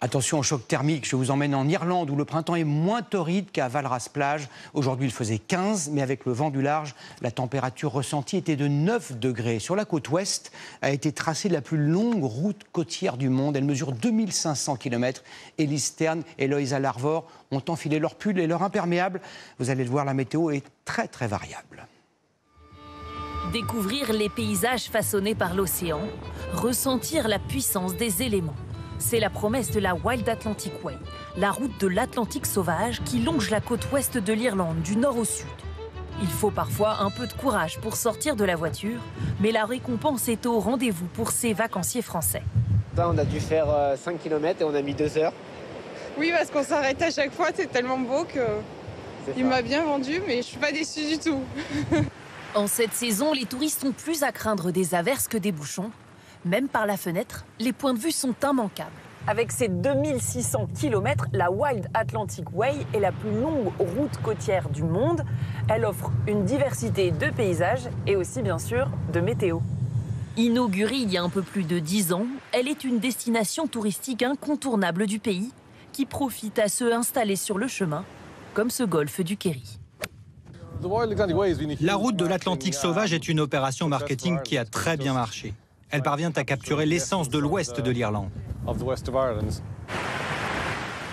Attention au choc thermique, je vous emmène en Irlande où le printemps est moins torride qu'à Valras-Plage. Aujourd'hui, il faisait 15, mais avec le vent du large, la température ressentie était de 9 degrés. Sur la côte ouest a été tracée la plus longue route côtière du monde. Elle mesure 2500 km. Élise Stern et Loïsa Larvor ont enfilé leur pull et leur imperméable. Vous allez le voir, la météo est très très variable. Découvrir les paysages façonnés par l'océan, ressentir la puissance des éléments. C'est la promesse de la Wild Atlantic Way, la route de l'Atlantique sauvage qui longe la côte ouest de l'Irlande, du nord au sud. Il faut parfois un peu de courage pour sortir de la voiture, mais la récompense est au rendez-vous pour ces vacanciers français. On a dû faire 5 km et on a mis 2 heures. Oui, parce qu'on s'arrête à chaque fois, c'est tellement beau qu'il m'a bien vendu, mais je ne suis pas déçue du tout. En cette saison, les touristes ont plus à craindre des averses que des bouchons. Même par la fenêtre, les points de vue sont immanquables. Avec ses 2600 km, la Wild Atlantic Way est la plus longue route côtière du monde. Elle offre une diversité de paysages et aussi, bien sûr, de météo. Inaugurée il y a un peu plus de 10 ans, elle est une destination touristique incontournable du pays qui profite à ceux installés sur le chemin, comme ce golfe du Kerry. La route de l'Atlantique sauvage est une opération marketing qui a très bien marché. Elle parvient à capturer l'essence de l'ouest de l'Irlande.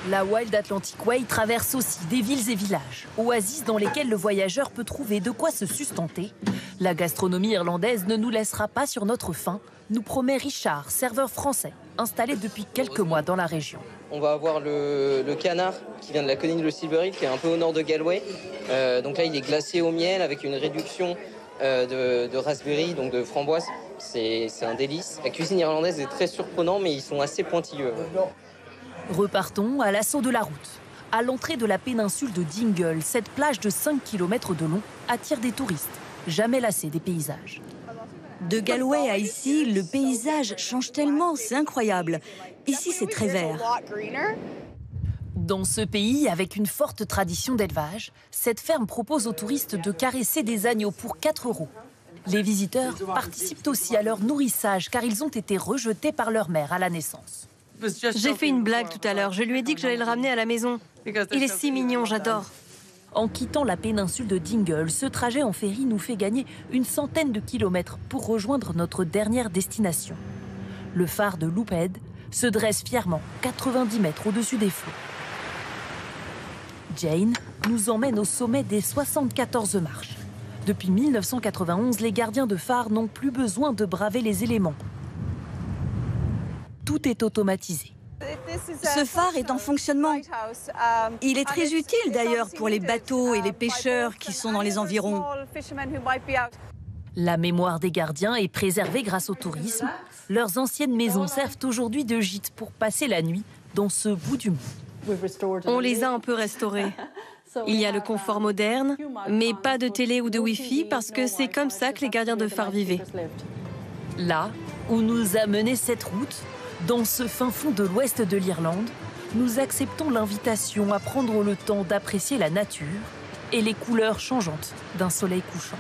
La Wild Atlantic Way traverse aussi des villes et villages, oasis dans lesquelles le voyageur peut trouver de quoi se sustenter. La gastronomie irlandaise ne nous laissera pas sur notre faim, nous promet Richard, serveur français, installé depuis quelques mois dans la région. On va avoir le canard qui vient de la colline de Silver Hill, qui est un peu au nord de Galway. Donc là, il est glacé au miel avec une réduction de raspberry, donc de framboise. C'est un délice. La cuisine irlandaise est très surprenante, mais ils sont assez pointilleux. Repartons à l'assaut de la route. À l'entrée de la péninsule de Dingle, cette plage de 5 km de long attire des touristes, jamais lassés des paysages. De Galway à ici, le paysage change tellement, c'est incroyable. Ici, c'est très vert. Dans ce pays, avec une forte tradition d'élevage, cette ferme propose aux touristes de caresser des agneaux pour 4 €. Les visiteurs participent aussi à leur nourrissage car ils ont été rejetés par leur mère à la naissance. J'ai fait une blague tout à l'heure. Je lui ai dit que j'allais le ramener à la maison. Il est si mignon, j'adore. En quittant la péninsule de Dingle, ce trajet en ferry nous fait gagner une centaine de kilomètres pour rejoindre notre dernière destination. Le phare de Loophead se dresse fièrement 90 mètres au-dessus des flots. Jane nous emmène au sommet des 74 marches. Depuis 1991, les gardiens de phare n'ont plus besoin de braver les éléments. Tout est automatisé. Ce phare est en fonctionnement. Il est très utile d'ailleurs pour les bateaux et les pêcheurs qui sont dans les environs. La mémoire des gardiens est préservée grâce au tourisme. Leurs anciennes maisons servent aujourd'hui de gîte pour passer la nuit dans ce bout du monde. On les a un peu restaurés. Il y a le confort moderne, mais pas de télé ou de Wi-Fi parce que c'est comme ça que les gardiens de phare vivaient. Là où nous a mené cette route, dans ce fin fond de l'ouest de l'Irlande, nous acceptons l'invitation à prendre le temps d'apprécier la nature et les couleurs changeantes d'un soleil couchant.